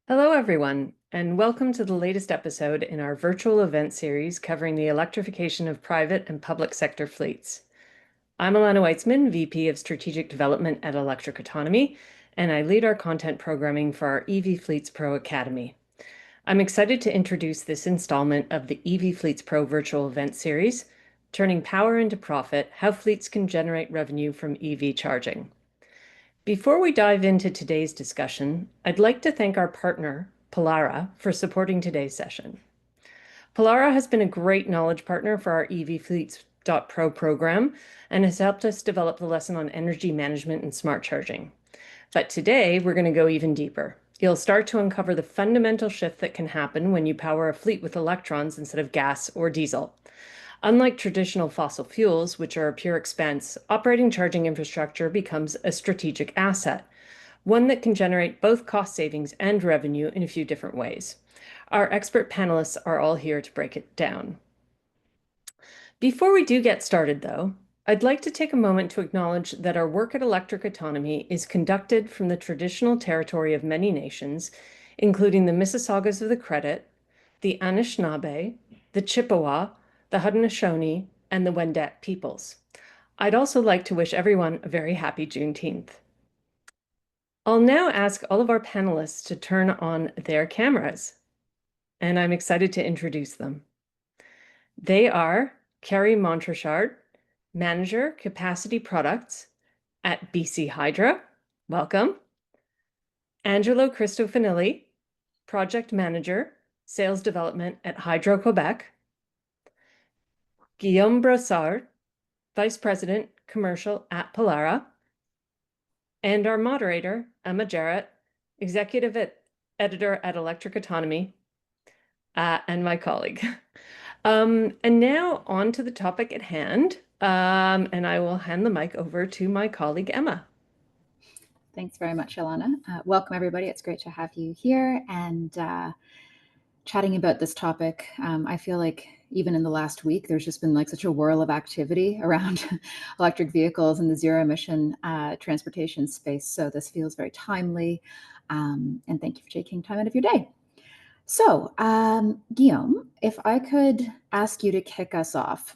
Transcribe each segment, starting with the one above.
Hello, everyone, and welcome to the latest episode in our virtual event series covering the electrification of private and public sector fleets. I'm Alana Weitzman, VP of Strategic Development at Electric Autonomy, and I lead our content programming for our EV Fleets Pro Academy. I'm excited to introduce this installment of the EV Fleets Pro virtual event series, Turning Power into Profit: How Fleets Can Generate Revenue from EV Charging. Before we dive into today's discussion, I'd like to thank our partner, Polara, for supporting today's session. Polara has been a great knowledge partner for our EV Fleets.pro program and has helped us develop the lesson on energy management and smart charging. But today, we're going to go even deeper. You'll start to uncover the fundamental shift that can happen when you power a fleet with electrons instead of gas or diesel. Unlike traditional fossil fuels, which are a pure expense, operating charging infrastructure becomes a strategic asset, one that can generate both cost savings and revenue in a few different ways. Our expert panelists are all here to break it down. Before we do get started, though, I'd like to take a moment to acknowledge that our work at Electric Autonomy is conducted from the traditional territory of many nations, including the Mississaugas of the Credit, the Anishinaabe, the Chippewa, the Haudenosaunee, and the Wendat peoples. I'd also like to wish everyone a very happy Juneteenth. I'll now ask all of our panelists to turn on their cameras, and I'm excited to introduce them. They are Carrie Montrechard, Manager, Capacity Products at BC Hydro. Welcome. Angelo Cristofanilli, Project Manager, Sales Development at Hydro-Québec. Guillaume Brossard, Vice President, Commercial at Polara. And our moderator, Emma Jarrett, Executive Editor at Electric Autonomy, and my colleague. And now on to the topic at hand. And I will hand the mic over to my colleague, Emma. Thanks very much, Alana. Welcome, everybody. It's great to have you here and chatting about this topic. I feel like even in the last week, there's just been like such a whirl of activity around electric vehicles and the zero emission transportation space. So this feels very timely. And thank you for taking time out of your day. So Guillaume, if I could ask you to kick us off.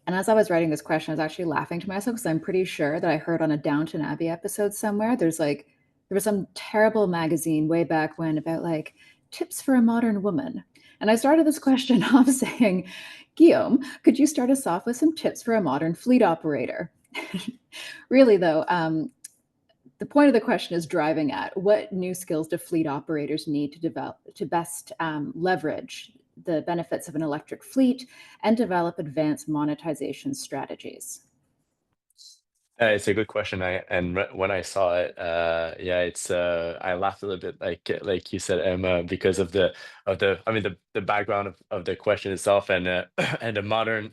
And as I was writing this question, I was actually laughing to myself because I'm pretty sure that I heard on a Downton Abbey episode somewhere, there was some terrible magazine way back when about like tips for a modern woman. And I started this question off saying, Guillaume, could you start us off with some tips for a modern fleet operator? Really, though, the point of the question is driving at what new skills do fleet operators need to develop to best leverage the benefits of an electric fleet and develop advanced monetization strategies? It's a good question. When I saw it, yeah, it's I laughed a little bit, like you said, Emma, because of the background of the question itself and and a modern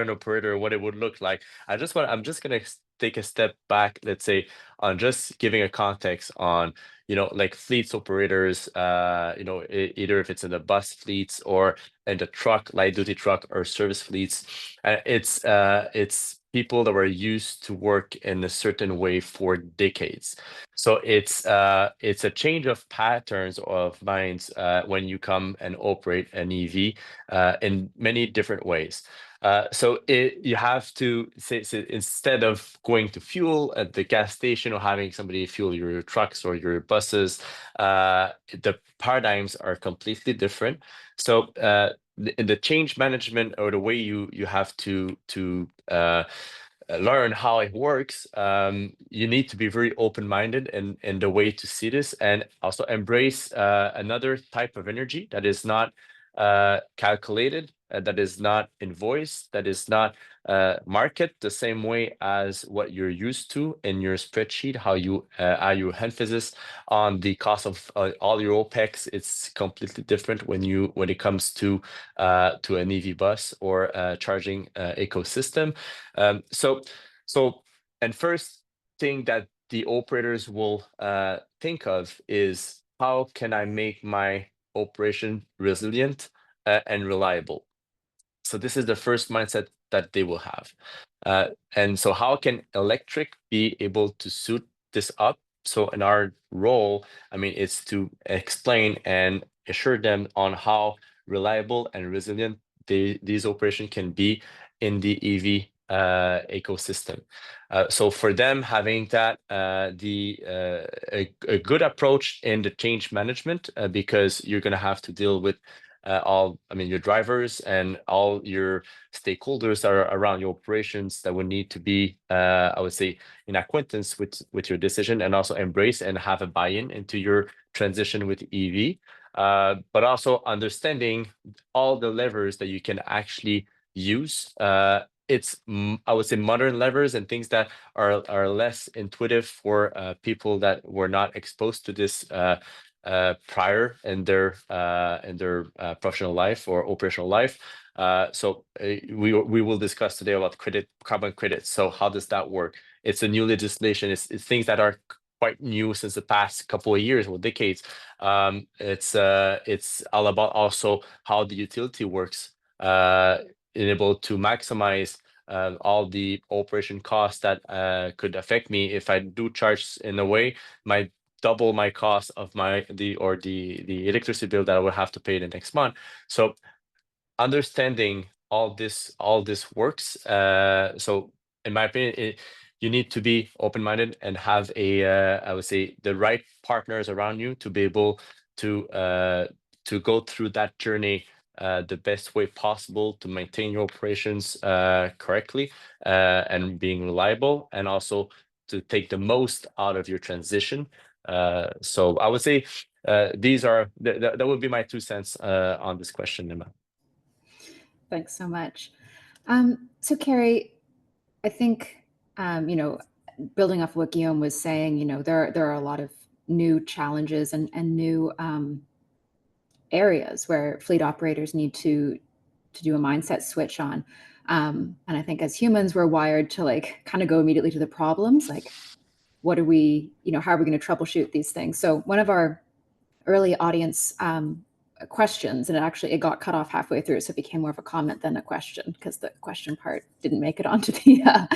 operator, what it would look like. I'm just gonna take a step back, let's say, on just giving a context on like fleets operators, either if it's in the bus fleets or in the truck, light duty truck or service fleets. It's people that were used to work in a certain way for decades. So it's a change of patterns of minds when you come and operate an EV in many different ways. You have to say, instead of going to fuel at the gas station or having somebody fuel your trucks or your buses, the paradigms are completely different. So the change management or the way you have to learn how it works, you need to be very open-minded in the way to see this and also embrace another type of energy that is not calculated, that is not invoiced, that is not market the same way as what you're used to in your spreadsheet, how you emphasis on the cost of all your OPEX. It's completely different when it comes to an EV bus or a charging ecosystem. And first thing that the operators will think of is, how can I make my operation resilient and reliable? So this is the first mindset that they will have. And so how can electric be able to suit this up so in our role, I mean, it's to explain and assure them on how reliable and resilient these operations can be in the EV ecosystem. So for them, having that a good approach in the change management, because you're going to have to deal with your drivers and all your stakeholders that are around your operations that would need to be, I would say, in acquaintance with your decision, and also embrace and have a buy-in into your transition with EV. But also understanding all the levers that you can actually use. It's I would say modern levers and things that are less intuitive for people that were not exposed to this prior in their professional life or operational life. So we will discuss today about carbon credits. So how does that work? It's a new legislation. It's things that are quite new since the past couple of years or decades. It's all about also how the utility works, able to maximize all the operation costs that could affect me if I do charge in a way my double my cost of the electricity bill that I would have to pay the next month. So understanding all this works. So in my opinion, you need to be open-minded and have I would say, the right partners around you to be able to go through that journey the best way possible to maintain your operations correctly and being reliable, and also to take the most out of your transition. So I would say these are that would be my 2 cents on this question, Emma. Thanks so much. So Carrie, I think, building off what Guillaume was saying, there are a lot of new challenges and new areas where fleet operators need to do a mindset switch on. And I think as humans, we're wired to like kind of go immediately to the problems, like what are we, how are we going to troubleshoot these things? So one of our early audience questions, and it got cut off halfway through, so it became more of a comment than a question because the question part didn't make it onto the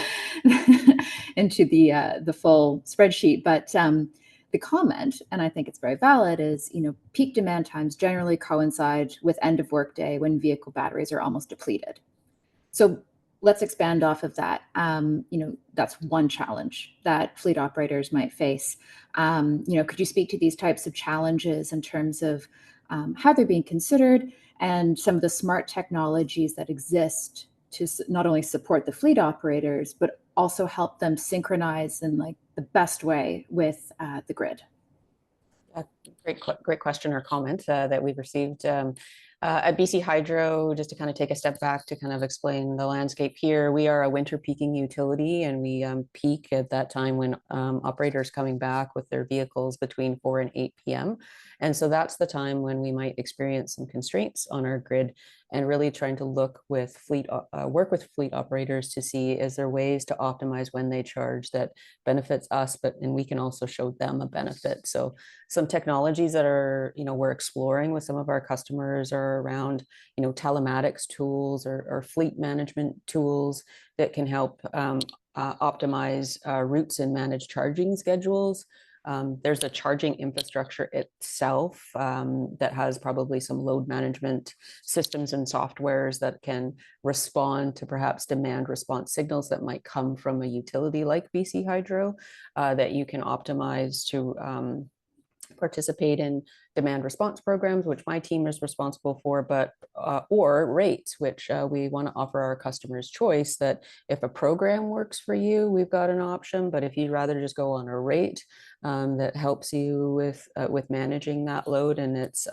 into the full spreadsheet. But the comment, and I think it's very valid, is peak demand times generally coincide with end of workday when vehicle batteries are almost depleted. So let's expand off of that. That's one challenge that fleet operators might face. Could you speak to these types of challenges in terms of how they're being considered and some of the smart technologies that exist to not only support the fleet operators, but also help them synchronize in like the best way with the grid? Great question or comment that we've received. At BC Hydro, just to kind of take a step back to kind of explain the landscape here, we are a winter peaking utility, and we peak at that time when operators coming back with their vehicles between 4 and 8 p.m. And so that's the time when we might experience some constraints on our grid, and really trying to work with fleet operators to see, is there ways to optimize when they charge that benefits us, and we can also show them a benefit. So some technologies that we're exploring with some of our customers are around telematics tools or fleet management tools that can help optimize routes and manage charging schedules. There's a charging infrastructure itself that has probably some load management systems and softwares that can respond to perhaps demand response signals that might come from a utility like BC Hydro that you can optimize to participate in demand response programs, which my team is responsible for, but or rates, which we want to offer our customers choice, that if a program works for you, we've got an option, but if you'd rather just go on a rate that helps you with managing that load and it's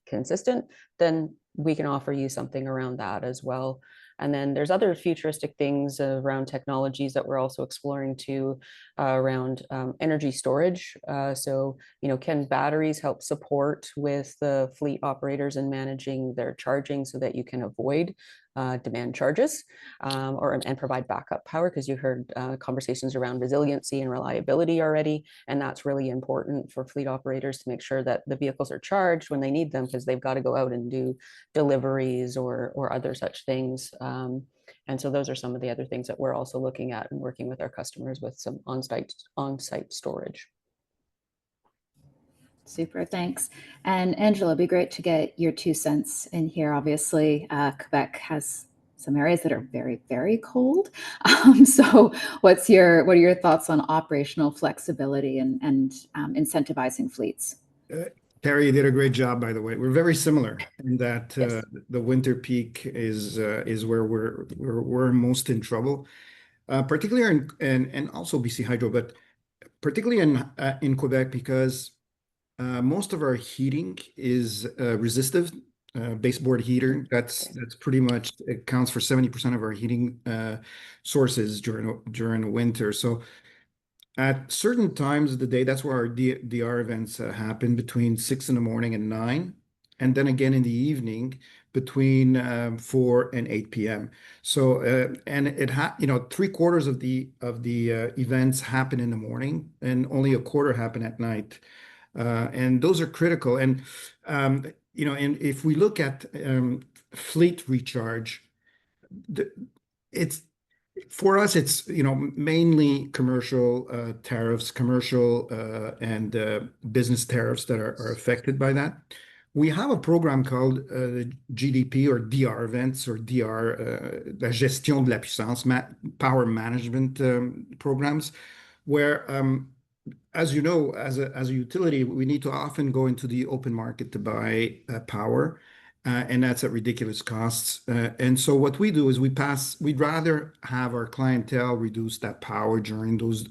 consistent, then we can offer you something around that as well. And then there's other futuristic things around technologies that we're also exploring too, around energy storage. So, can batteries help support with the fleet operators in managing their charging so that you can avoid demand charges and provide backup power? Because you heard conversations around resiliency and reliability already, and that's really important for fleet operators to make sure that the vehicles are charged when they need them, because they've got to go out and do deliveries or other such things. And so those are some of the other things that we're also looking at and working with our customers with some on-site storage. Super, thanks. And Angela, it'd be great to get your 2 cents in here. Obviously, Quebec has some areas that are very, very cold. So what are your thoughts on operational flexibility and incentivizing fleets? Terry, you did a great job, by the way. We're very similar in that Yes. the winter peak is where we're most in trouble, particularly and also BC Hydro, but particularly in Quebec because most of our heating is resistive baseboard heater. That's pretty much it counts for 70% of our heating sources during the winter. So at certain times of the day, that's where our DR events happen between 6 in the morning and 9, and then again in the evening between 4 and 8 p.m. So and three-quarters of the events happen in the morning, and only a quarter happen at night. And those are critical. And and if we look at fleet recharge, the, it's for us, it's mainly commercial tariffs, commercial and business tariffs that are affected by that. We have a program called GDP or DR events or DR, la gestion de la puissance, power management programs, where as you know, as a utility, we need to often go into the open market to buy power, and that's at ridiculous costs. And so what we do is we'd rather have our clientele reduce that power during those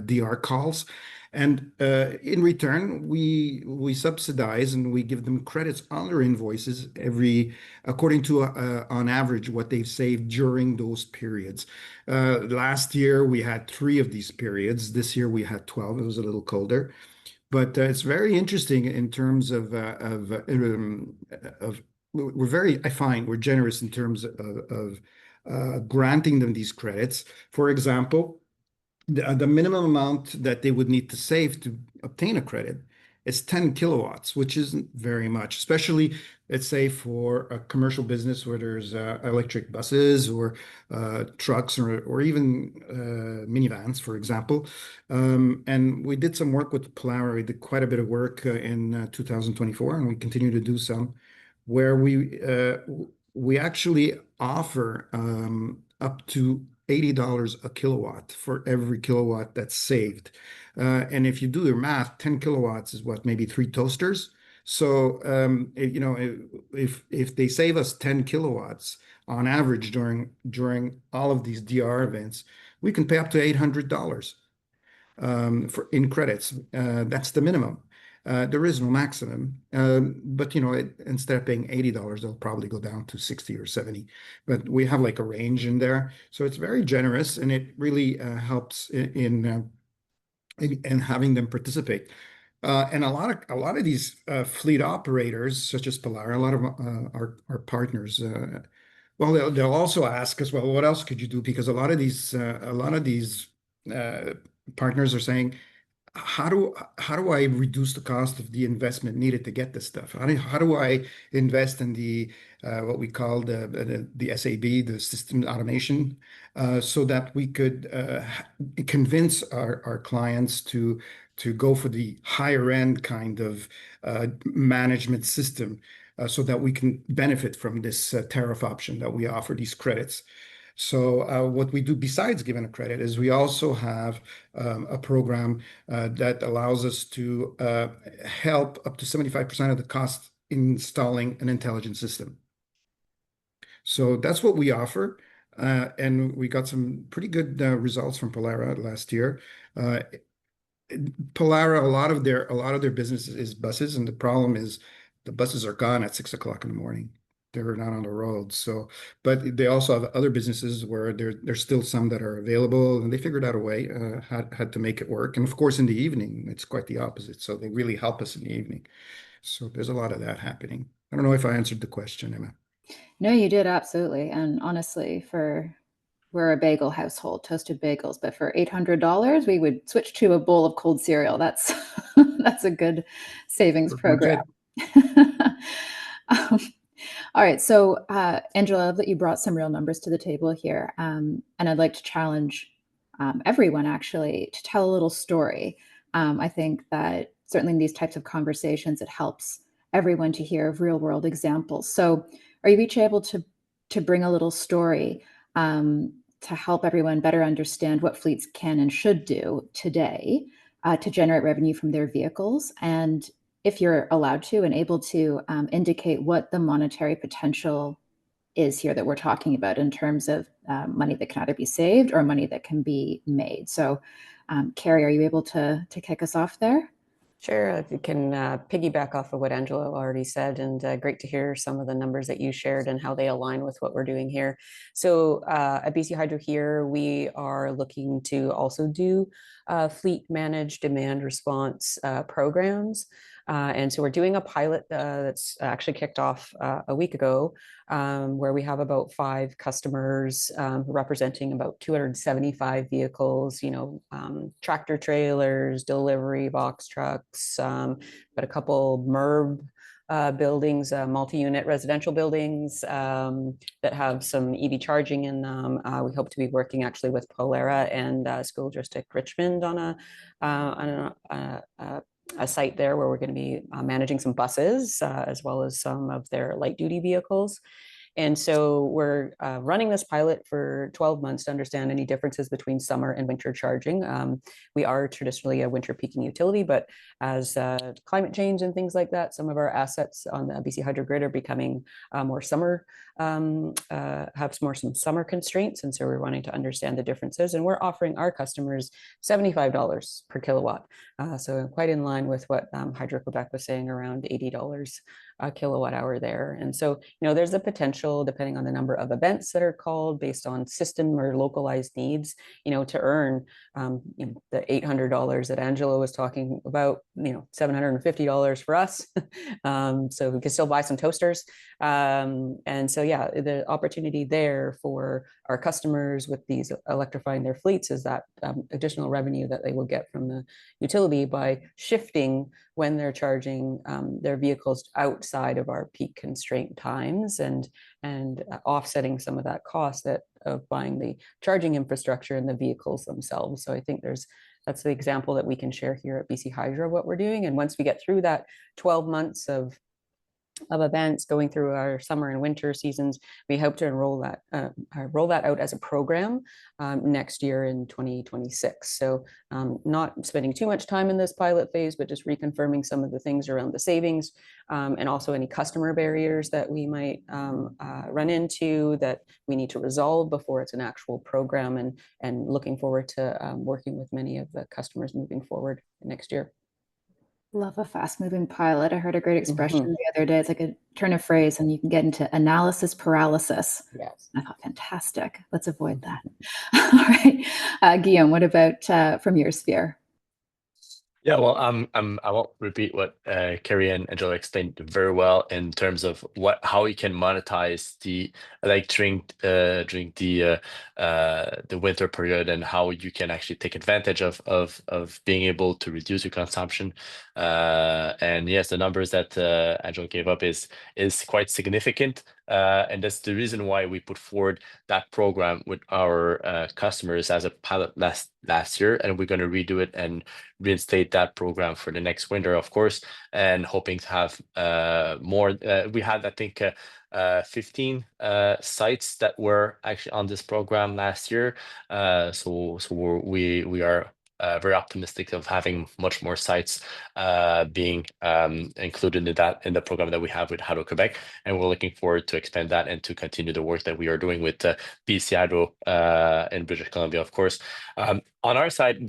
DR calls. And in return, we subsidize and we give them credits on their invoices according to on average what they've saved during those periods. Last year we had 3 of these periods. This year we had 12. It was a little colder, but it's very interesting in terms of we're very, I find we're generous in terms of granting them these credits. For example, the minimum amount that they would need to save to obtain a credit is 10 kilowatts, which isn't very much, especially, let's say, for a commercial business where there's electric buses or trucks or even minivans, for example. And we did some work with Polara. We did quite a bit of work in 2024, and we continue to do some, where we actually offer up to $80 a kilowatt for every kilowatt that's saved. And if you do your math, 10 kilowatts is what, maybe 3 toasters. So if they save us 10 kilowatts on average during all of these DR events, we can pay up to $800 in credits. That's the minimum. There is no maximum, but instead of paying $80, they'll probably go down to 60 or 70. But we have like a range in there, so it's very generous, and it really helps in having them participate. And a lot of these fleet operators, such as Polar, a lot of our partners. Well, they'll also ask us, well, what else could you do? Because a lot of these partners are saying, how do I reduce the cost of the investment needed to get this stuff? How do I invest in the what we call the SAB, the system automation, so that we could convince our clients to go for the higher end kind of management system, so that we can benefit from this tariff option that we offer, these credits. So what we do besides giving a credit is we also have a program that allows us to help up to 75% of the cost installing an intelligent system. So that's what we offer. And we got some pretty good results from Polara last year. Polara, a lot of their business is buses, and the problem is the buses are gone at 6 o'clock in the morning. They're not on the road. So, but they also have other businesses where there's still some that are available, and they figured out a way, had to make it work. And of course, in the evening, it's quite the opposite. So they really help us in the evening. So there's a lot of that happening. I don't know if I answered the question, Emma. No, you did, absolutely. And honestly, we're a bagel household, toasted bagels, but for $800, we would switch to a bowl of cold cereal. That's that's a good savings program. All right, so Angela, I love that you brought some real numbers to the table here, and I'd like to challenge everyone actually to tell a little story. I think that certainly in these types of conversations, it helps everyone to hear of real world examples. So are you each able to bring a little story to help everyone better understand what fleets can and should do today to generate revenue from their vehicles? And if you're allowed to and able to indicate what the monetary potential is here that we're talking about in terms of money that can either be saved or money that can be made. So Carrie, are you able to kick us off there? Sure, if you can piggyback off of what Angela already said, and great to hear some of the numbers that you shared and how they align with what we're doing here. So at BC Hydro here, we are looking to also do fleet managed demand response programs. And so we're doing a pilot that's actually kicked off a week ago, where we have about 5 customers representing about 275 vehicles, tractor trailers, delivery box trucks, but a couple MURB buildings, multi-unit residential buildings that have some EV charging in them. We hope to be working actually with Polera and School District Richmond on a site there where we're going to be managing some buses as well as some of their light duty vehicles. And so we're running this pilot for 12 months to understand any differences between summer and winter charging. We are traditionally a winter peaking utility, but as climate change and things like that, some of our assets on the BC Hydro grid are becoming more summer, have some summer constraints. And so we're wanting to understand the differences. And we're offering our customers $75 per kilowatt. So quite in line with what Hydro-Québec was saying, around $80 a kilowatt hour there. And so, there's a potential, depending on the number of events that are called based on system or localized needs, to earn the $800 that Angela was talking about, $750 for us. So we can still buy some toasters. And so, yeah, the opportunity there for our customers with these electrifying their fleets is that additional revenue that they will get from the utility by shifting when they're charging their vehicles outside of our peak constraint times and offsetting some of that cost of buying the charging infrastructure and the vehicles themselves. So I think that's the example that we can share here at BC Hydro, what we're doing. And once we get through that 12 months of events going through our summer and winter seasons, we hope to roll that out as a program next year in 2026. So not spending too much time in this pilot phase, but just reconfirming some of the things around the savings and also any customer barriers that we might run into that we need to resolve before it's an actual program, and looking forward to working with many of the customers moving forward next year. Love a fast-moving pilot. I heard a great expression the other day. It's like a turn of phrase, and you can get into analysis paralysis. Yes. I thought, fantastic. Let's avoid that. All right, Guillaume, what about from your sphere? Yeah, well, I won't repeat what Carrie and Angela explained very well in terms of how you can monetize the during the winter period, and how you can actually take advantage of being able to reduce your consumption. And yes, the numbers that Angela gave up is quite significant. And that's the reason why we put forward that program with our customers as a pilot last year, and we're going to redo it and reinstate that program for the next winter, of course, and hoping to have more. We had, I think, 15 sites that were actually on this program last year. So we are very optimistic of having much more sites being included in the program that we have with Hydro-Québec, and we're looking forward to expand that and to continue the work that we are doing with BC Hydro in British Columbia, of course. On our side,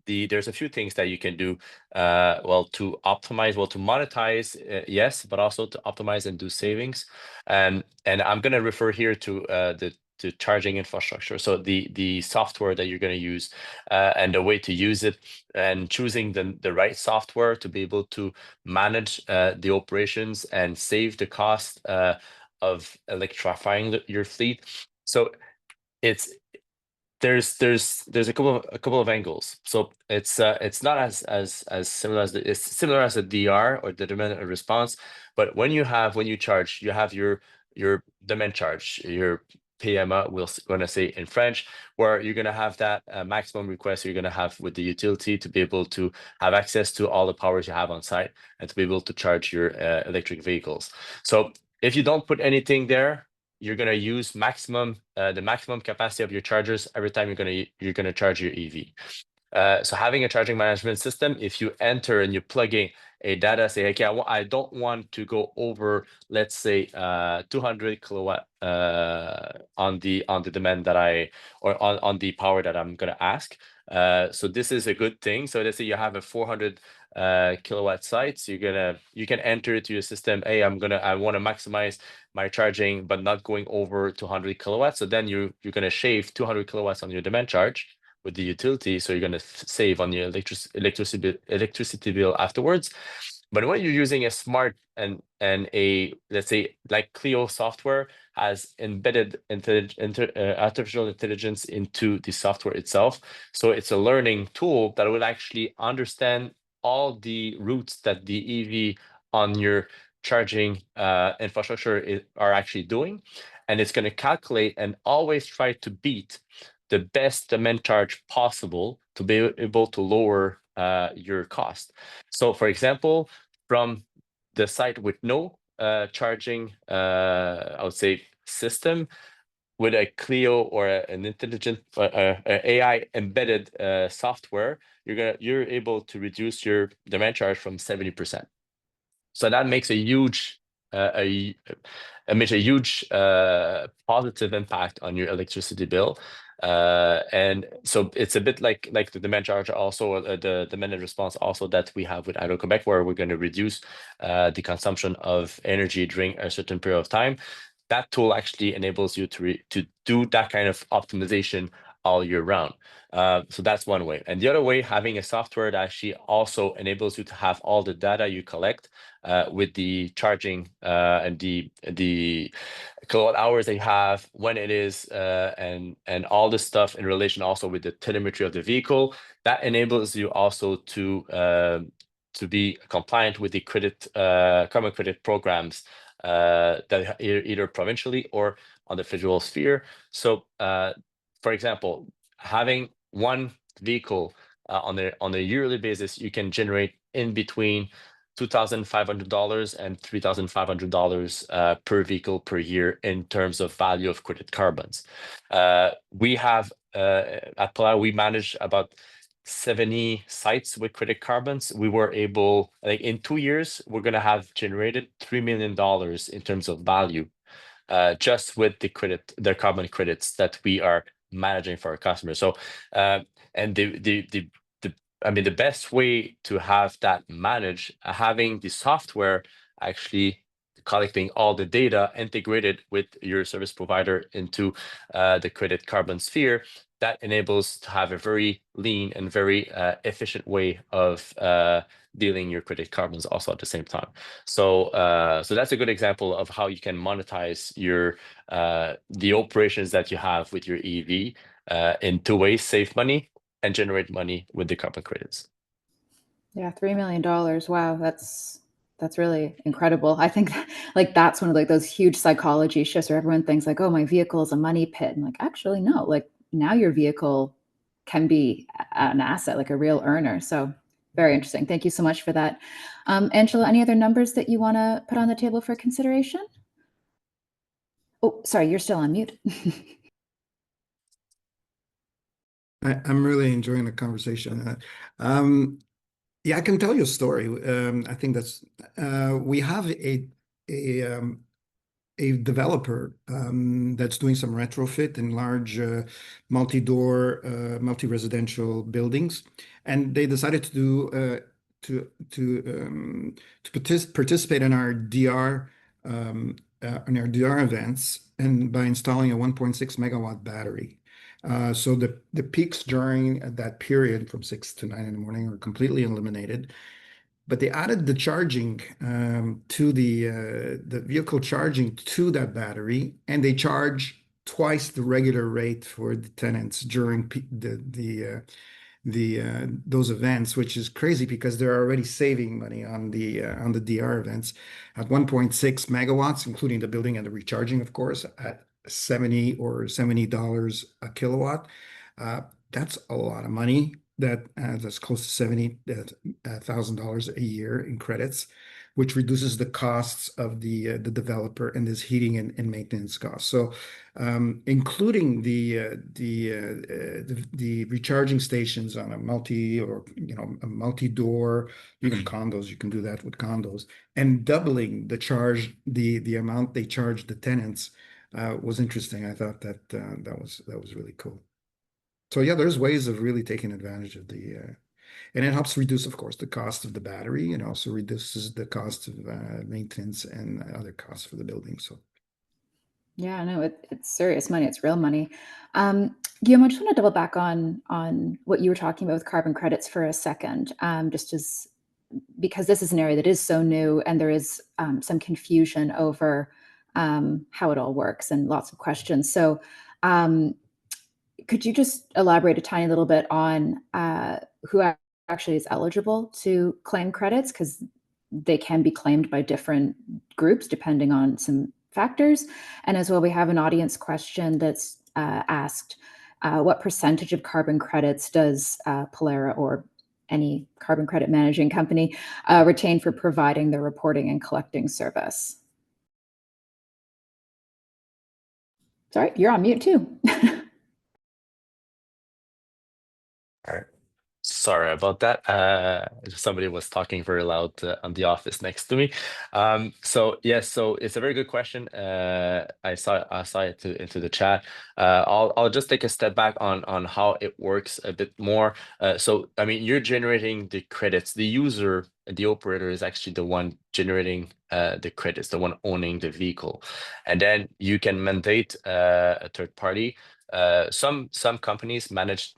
there's a few things that you can do to optimize, to monetize, yes, but also to optimize and do savings. And I'm going to refer here to the charging infrastructure. So the software that you're going to use and the way to use it, and choosing the right software to be able to manage the operations and save the cost of electrifying your fleet. So there's a couple of angles. So it's not as similar as it's similar as a DR, or the demand and response. But when you charge, you have your demand charge, your PMA, we're going to say in French, where you're going to have that maximum request you're going to have with the utility to be able to have access to all the powers you have on site and to be able to charge your electric vehicles. So if you don't put anything there, you're going to use the maximum capacity of your chargers every time you're going to charge your EV. So having a charging management system, if you enter and you plug in a data, say, okay, I don't want to go over, let's say, 200 kilowatt on the demand that or on the power that I'm going to ask. So this is a good thing. So let's say you have a 400 kilowatt site, so you can enter it to your system. Hey, I want to maximize my charging, but not going over 200 kilowatts. So then you're going to shave 200 kilowatts on your demand charge with the utility, so you're going to save on your electricity bill afterwards. But when you're using a smart and a, let's say, like Clio software has embedded artificial intelligence into the software itself, so it's a learning tool that will actually understand all the routes that the EV on your charging infrastructure are actually doing, and it's going to calculate and always try to beat the best demand charge possible to be able to lower your cost. So for example, from the site with no charging, I would say, system, with a Clio or an intelligent AI embedded software, you're able to reduce your demand charge from 70%. So that makes a huge positive impact on your electricity bill. And so it's a bit like the demand charge, also the demand response also that we have with Hydro-Québec, where we're going to reduce the consumption of energy during a certain period of time. That tool actually enables you to do that kind of optimization all year round. So that's one way. And the other way, having a software that actually also enables you to have all the data you collect with the charging and the kilowatt hours that you have, when it is, and all this stuff in relation also with the telemetry of the vehicle, that enables you also to be compliant with the carbon credit programs that either provincially or on the federal sphere. So for example, having one vehicle on a yearly basis, you can generate in between $2,500 and $3,500 per vehicle per year in terms of value of credit carbons. We have at Polar, we manage about 70 sites with credit carbons. We were able, like in 2 years, we're going to have generated $3 million in terms of value just with the carbon credits that we are managing for our customers. So and the best way to have that managed, having the software actually collecting all the data integrated with your service provider into the credit carbon sphere, that enables to have a very lean and very efficient way of dealing your credit carbons also at the same time. So so that's a good example of how you can monetize your the operations that you have with your EV in two ways: save money and generate money with the carbon credits. Yeah, $3 million. Wow, that's really incredible. I think like that's one of like those huge psychology shifts where everyone thinks like, oh, my vehicle is a money pit. And like, actually, no, like now your vehicle can be an asset, like a real earner. So very interesting. Thank you so much for that. Angela, any other numbers that you want to put on the table for consideration? Oh, sorry, you're still on mute. I'm really enjoying the conversation. Yeah, I can tell you a story. I think that's we have a developer that's doing some retrofit in large multi-door, multi-residential buildings, and they decided to do to participate in our DR events, and by installing a 1.6 megawatt battery. So the peaks during that period from 6 to 9 in the morning are completely eliminated. But they added the charging to the vehicle charging to that battery, and they charge twice the regular rate for the tenants during those events, which is crazy because they're already saving money on the DR events at 1.6 megawatts, including the building and the recharging, of course, at 70 or $70 a kilowatt. That's a lot of money. That's close to $70,000 a year in credits, which reduces the costs of the developer and this heating and maintenance costs. So, including the recharging stations on a multi-door, even condos, you can do that with condos, and doubling the amount they charge the tenants was interesting. I thought that was really cool. So yeah, there's ways of really taking advantage of and it helps reduce, of course, the cost of the battery, and also reduces the cost of maintenance and other costs for the building. So Yeah, no, it's serious money. It's real money. Guillaume, I just want to double back on what you were talking about with carbon credits for a second, because this is an area that is so new, and there is some confusion over how it all works and lots of questions. So could you just elaborate a tiny little bit on who actually is eligible to claim credits? Because they can be claimed by different groups depending on some factors. And as well, we have an audience question that's asked, what percentage of carbon credits does Polera or any carbon credit managing company retain for providing the reporting and collecting service? Sorry, you're on mute too. All right. Sorry about that. Somebody was talking very loud on the office next to me. So yes, so it's a very good question. I saw it into the chat. I'll just take a step back on how it works a bit more. So I mean, you're generating the credits. The user, the operator, is actually the one generating the credits, the one owning the vehicle, and then you can mandate a third party. Some companies manage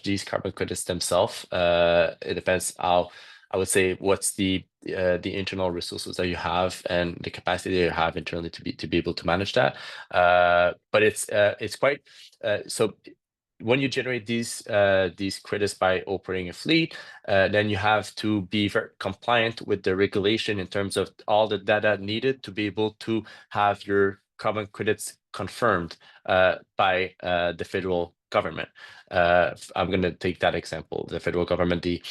these carbon credits themselves. It depends how, I would say, what's the internal resources that you have and the capacity that you have internally to be able to manage that. But it's quite so. When you generate these credits by operating a fleet, then you have to be very compliant with the regulation in terms of all the data needed to be able to have your carbon credits confirmed by the federal government. I'm going to take that example, the federal government, the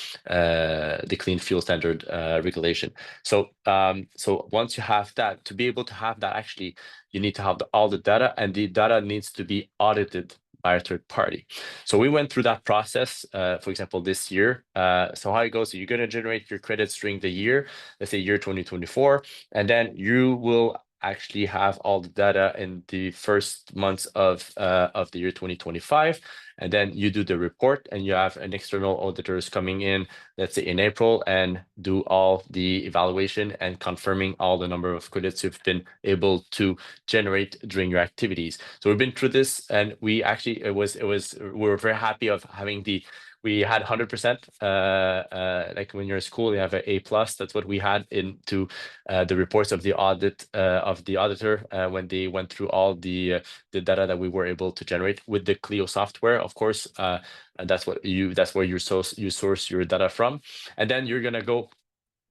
Clean Fuel Standard regulation. So once you have that, to be able to have that, actually, you need to have all the data, and the data needs to be audited by a third party. So we went through that process, for example, this year. So how it goes, so you're going to generate your credits during the year, let's say year 2024, and then you will actually have all the data in the first months of the year 2025, and then you do the report, and you have an external auditors coming in, let's say in April, and do all the evaluation and confirming all the number of credits you've been able to generate during your activities. So we've been through this, and we actually we were very happy of having we had 100%. Like when you're in school, you have an A+. That's what we had into the reports of the audit of the auditor when they went through all the data that we were able to generate with the Clio software, of course. And that's where you source your data from, and then you're gonna go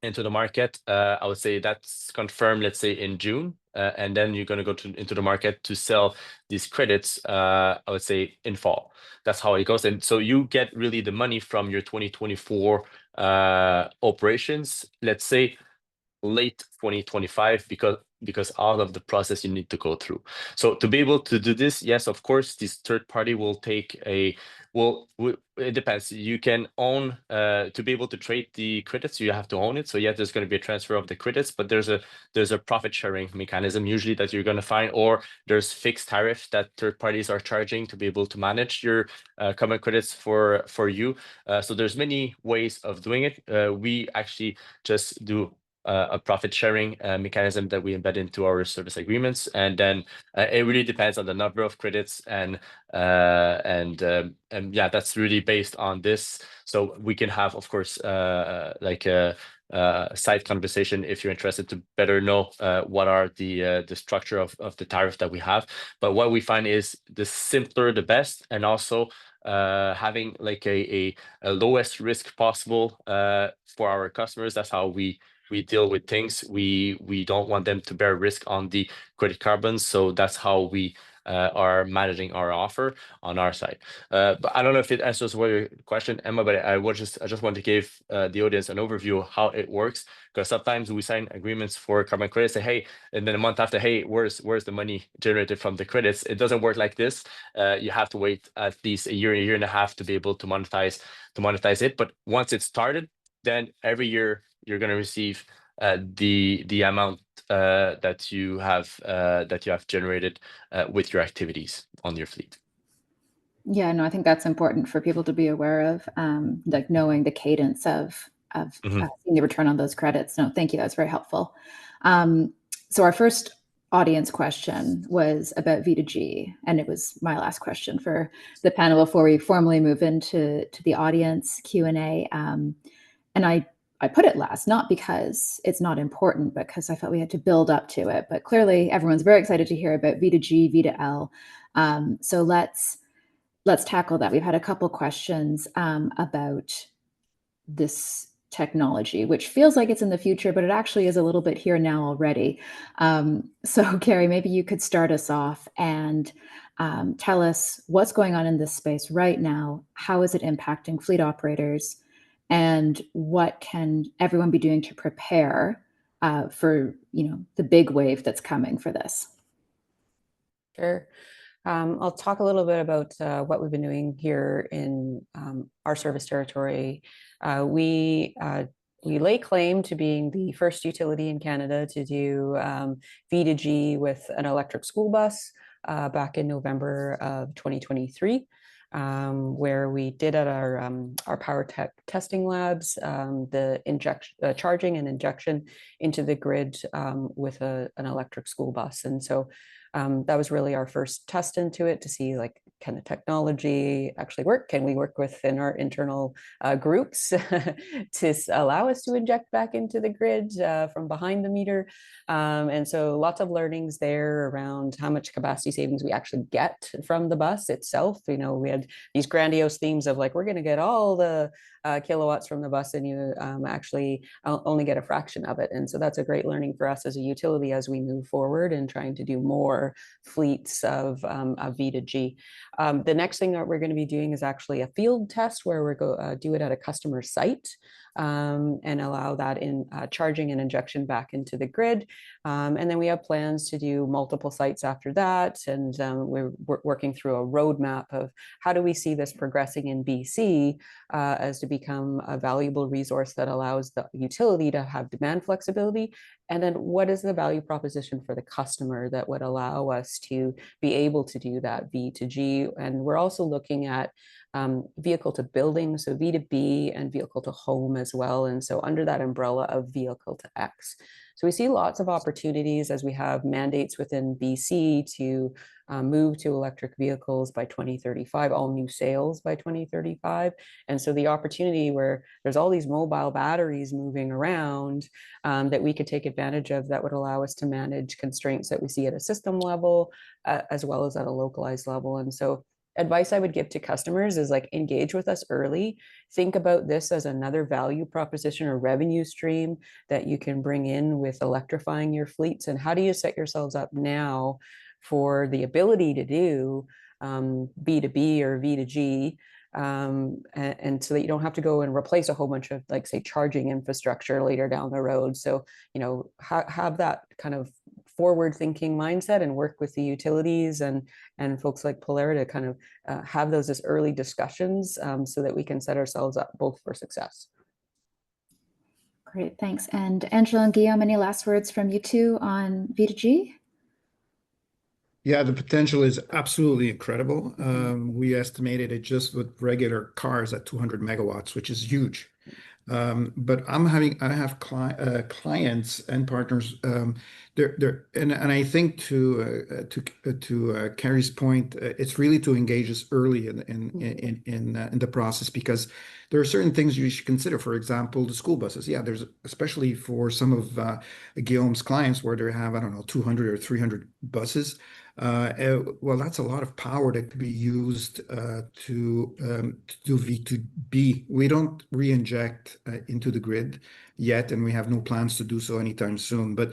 into the market. I would say that's confirmed, let's say in June, and then you're going to go into the market to sell these credits, I would say in fall. That's how it goes. And so you get really the money from your 2024 operations, let's say late 2025, because all of the process you need to go through. So to be able to do this, yes, of course, this third party will take it depends. You can own to be able to trade the credits, you have to own it. So yeah, there's going to be a transfer of the credits, but there's a profit sharing mechanism usually that you're going to find, or there's fixed tariff that third parties are charging to be able to manage your carbon credits for you. So there's many ways of doing it. We actually just do a profit sharing mechanism that we embed into our service agreements, and then it really depends on the number of credits, and yeah, that's really based on this. So we can have, of course, like a side conversation if you're interested to better know what are the structure of the tariff that we have. But what we find is the simpler the best, and also having like a lowest risk possible for our customers. That's how we deal with things. We don't want them to bear risk on the credit carbons, so that's how we are managing our offer on our side. But I don't know if it answers your question, Emma, but I just want to give the audience an overview of how it works, because sometimes we sign agreements for carbon credits, say, hey, and then a month after, hey, where's the money generated from the credits? It doesn't work like this. You have to wait at least a year and a half to be able to monetize it. But once it's started, then every year you're going to receive the amount that you have generated with your activities on your fleet. Yeah, no, I think that's important for people to be aware of, like knowing the cadence of seeing the return on those credits. No, thank you. That's very helpful. So our first audience question was about V2G, and it was my last question for the panel before we formally move into the audience Q&A. And I put it last, not because it's not important, but because I felt we had to build up to it. But clearly, everyone's very excited to hear about V2G, V2L. So let's tackle that. We've had a couple questions about this technology, which feels like it's in the future, but it actually is a little bit here now already. So Carrie, maybe you could start us off and tell us what's going on in this space right now. How is it impacting fleet operators? And what can everyone be doing to prepare for the big wave that's coming for this? Sure. I'll talk a little bit about what we've been doing here in our service territory. We lay claim to being the first utility in Canada to do V2G with an electric school bus back in November of 2023. Where we did at our power tech testing labs the charging and injection into the grid with an electric school bus. And so that was really our first test into it to see, like, can the technology actually work? Can we work within our internal groups to allow us to inject back into the grid from behind the meter? And so lots of learnings there around how much capacity savings we actually get from the bus itself. We had these grandiose themes of, like, we're going to get all the kilowatts from the bus, and you actually only get a fraction of it. And so that's a great learning for us as a utility as we move forward and trying to do more fleets of V2G. The next thing that we're going to be doing is actually a field test where we're do it at a customer site and allow that in charging and injection back into the grid. And then we have plans to do multiple sites after that. And we're working through a roadmap of how do we see this progressing in BC as to become a valuable resource that allows the utility to have demand flexibility. And then what is the value proposition for the customer that would allow us to be able to do that V2G? And we're also looking at vehicle to building, so V2B, and vehicle to home as well. And so under that umbrella of vehicle to X. So we see lots of opportunities as we have mandates within BC to move to electric vehicles by 2035, all new sales by 2035. And so the opportunity where there's all these mobile batteries moving around that we could take advantage of that would allow us to manage constraints that we see at a system level as well as at a localized level. And so advice I would give to customers is, like, engage with us early. Think about this as another value proposition or revenue stream that you can bring in with electrifying your fleets. And how do you set yourselves up now for the ability to do B2B or V2G, and so that you don't have to go and replace a whole bunch of, like, say, charging infrastructure later down the road. So, have that kind of forward-thinking mindset and work with the utilities and folks like Polaire to kind of have those as early discussions so that we can set ourselves up both for success. Great, thanks. And Angela and Guillaume, any last words from you two on V2G? Yeah, the potential is absolutely incredible. We estimated it just with regular cars at 200 megawatts, which is huge. But I have clients and partners. And I think to Carrie's point, it's really to engage us early in the process, because there are certain things you should consider. For example, the school buses. Yeah, there's, especially for some of Guillaume's clients where they have, I don't know, 200 or 300 buses. Well, that's a lot of power that could be used to do V2B. We don't re-inject into the grid yet, and we have no plans to do so anytime soon. But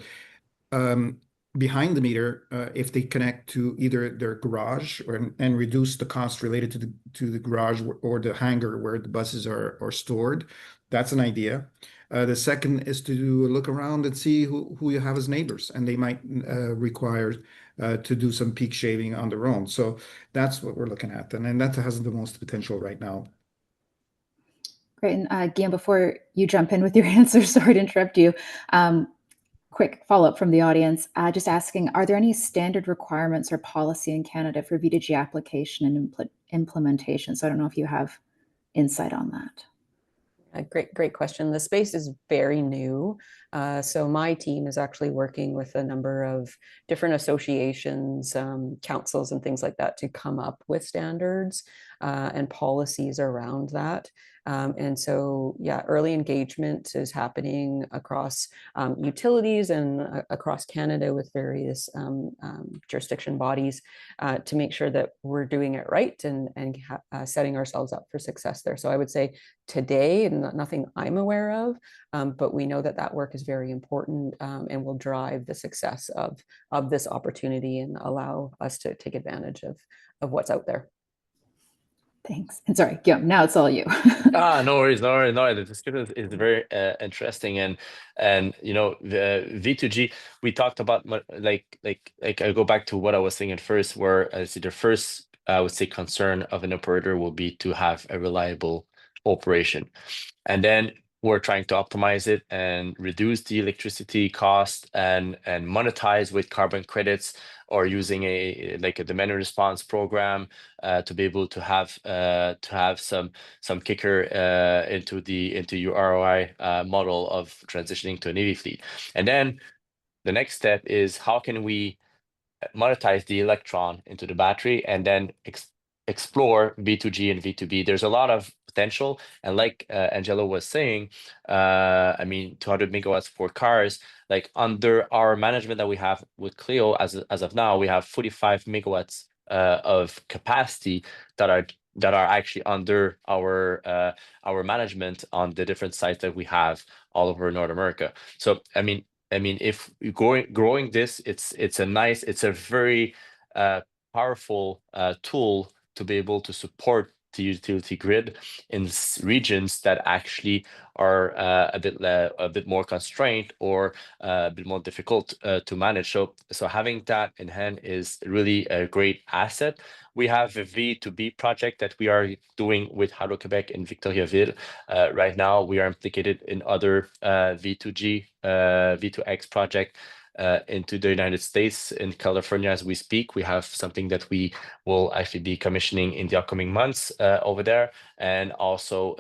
behind the meter, if they connect to either their garage and reduce the cost related to the garage or the hangar where the buses are stored. That's an idea. The second is to look around and see who you have as neighbors, and they might require to do some peak shaving on their own. So that's what we're looking at, and that has the most potential right now. Great. And Guillaume, before you jump in with your answer, sorry to interrupt you. Quick follow-up from the audience, just asking, are there any standard requirements or policy in Canada for V2G application and implementation? So I don't know if you have insight on that. Great question. The space is very new. So my team is actually working with a number of different associations, councils and things like that to come up with standards and policies around that. And so, yeah, early engagement is happening across utilities and across Canada with various jurisdiction bodies to make sure that we're doing it right and setting ourselves up for success there. So I would say today, nothing I'm aware of, but we know that that work is very important and will drive the success of this opportunity and allow us to take advantage of what's out there. Thanks. And sorry, Guillaume, now it's all you. No worries, no worries. No, the discussion is very interesting, and you know, the V2G we talked about like I go back to what I was saying at first, where I see the first I would say concern of an operator will be to have a reliable operation, and then we're trying to optimize it and reduce the electricity cost and monetize with carbon credits or using a demand response program to be able to have some kicker into your ROI model of transitioning to an EV fleet. And then the next step is how can we monetize the electron into the battery and then explore V2G and V2B. There's a lot of potential, and like Angelo was saying, I mean, 200 megawatts for cars. Like under our management that we have with Clio, as of now, we have 45 megawatts of capacity that are actually under our management on the different sites that we have all over North America. So I mean, if growing this, it's a very powerful tool to be able to support the utility grid in regions that actually are a bit more constrained or a bit more difficult to manage. So having that in hand is really a great asset. We have a V2B project that we are doing with Hydro-Québec in Victoriaville. Right now, we are implicated in other V2G, V2X project into the United States. In California, as we speak, we have something that we will actually be commissioning in the upcoming months over there, and also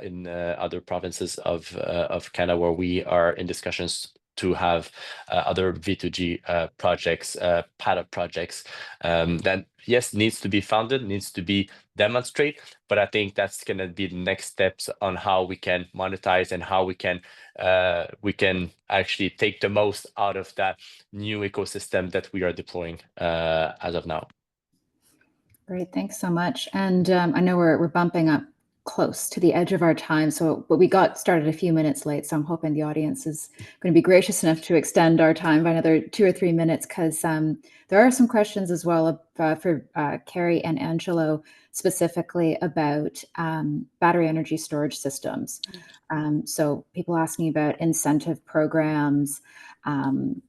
in other provinces of Canada, where we are in discussions to have other V2G projects, pilot projects that, yes, needs to be founded, needs to be demonstrated, but I think that's going to be the next steps on how we can monetize and how we can actually take the most out of that new ecosystem that we are deploying as of now. Great, thanks so much. And I know we're bumping up close to the edge of our time, but we got started a few minutes late, so I'm hoping the audience is going to be gracious enough to extend our time by another 2 or 3 minutes, because there are some questions as well for Carrie and Angelo, specifically about battery energy storage systems. So people asking about incentive programs and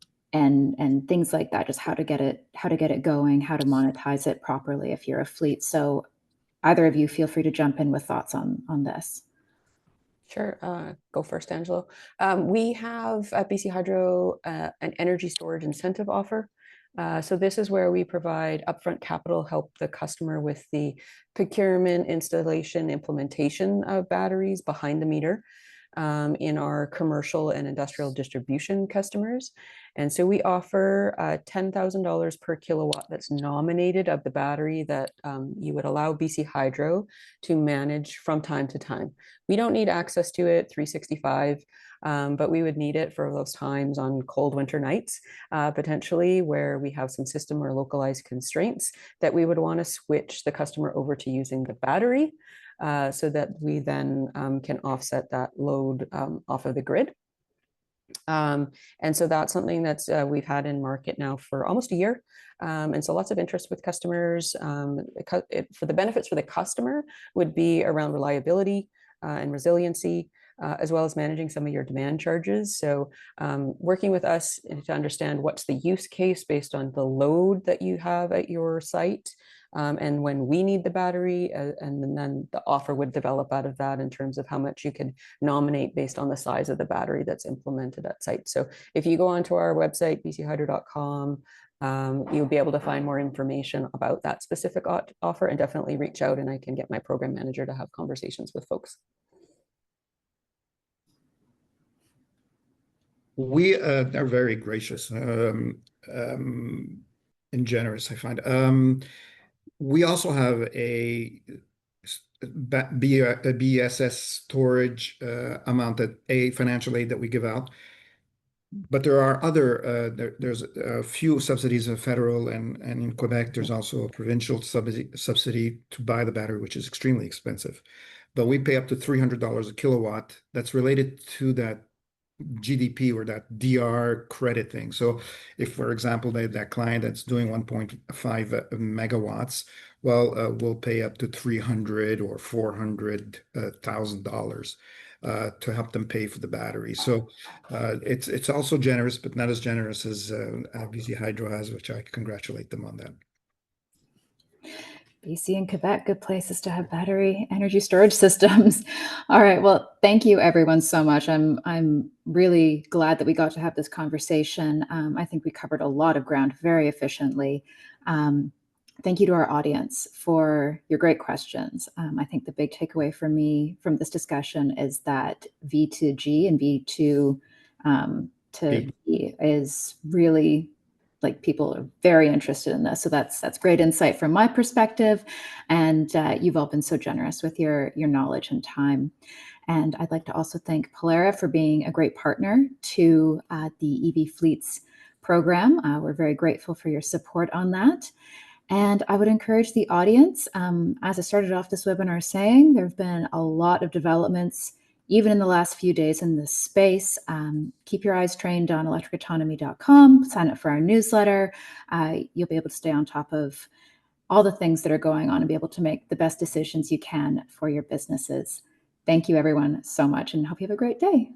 things like that, just how to get it going, how to monetize it properly if you're a fleet. So either of you feel free to jump in with thoughts on this. Sure. Go first, Angelo. We have at BC Hydro an energy storage incentive offer. So this is where we provide upfront capital, help the customer with the procurement, installation, implementation of batteries behind the meter in our commercial and industrial distribution customers. And so we offer $10,000 per kilowatt that's nominated of the battery that you would allow BC Hydro to manage from time to time. We don't need access to it 365, but we would need it for those times on cold winter nights, potentially where we have some system or localized constraints that we would want to switch the customer over to using the battery so that we then can offset that load off of the grid. And so that's something that's we've had in market now for almost a year. And so lots of interest with customers. For the benefits for the customer would be around reliability and resiliency, as well as managing some of your demand charges. So working with us to understand what's the use case based on the load that you have at your site. And when we need the battery, and then the offer would develop out of that in terms of how much you can nominate based on the size of the battery that's implemented at site. So if you go onto our website, bchydro.com, you'll be able to find more information about that specific offer, and definitely reach out and I can get my program manager to have conversations with folks. We are very gracious and generous, I find. We also have a BSS storage amount, that a financial aid that we give out. But there are other, there's a few subsidies, federal, and in Quebec, there's also a provincial subsidy to buy the battery, which is extremely expensive. But we pay up to $300 a kilowatt. That's related to that GDP or that DR credit thing. So if, for example, that client that's doing 1.5 megawatts, well, we'll pay up to 300 or $400,000 to help them pay for the battery. So it's also generous, but not as generous as BC Hydro has, which I congratulate them on that. BC and Quebec, good places to have battery energy storage systems. All right. Well, thank you everyone so much. I'm really glad that we got to have this conversation. I think we covered a lot of ground very efficiently. Thank you to our audience for your great questions. I think the big takeaway for me from this discussion is that V2G and V2 to V is really, like, people are very interested in this. So that's great insight from my perspective. And you've all been so generous with your knowledge and time. And I'd like to also thank Polera for being a great partner to the EV Fleets program. We're very grateful for your support on that. And I would encourage the audience, as I started off this webinar saying, there have been a lot of developments even in the last few days in this space. Keep your eyes trained on electricautonomy.com, sign up for our newsletter. You'll be able to stay on top of all the things that are going on and be able to make the best decisions you can for your businesses. Thank you everyone so much, and hope you have a great day.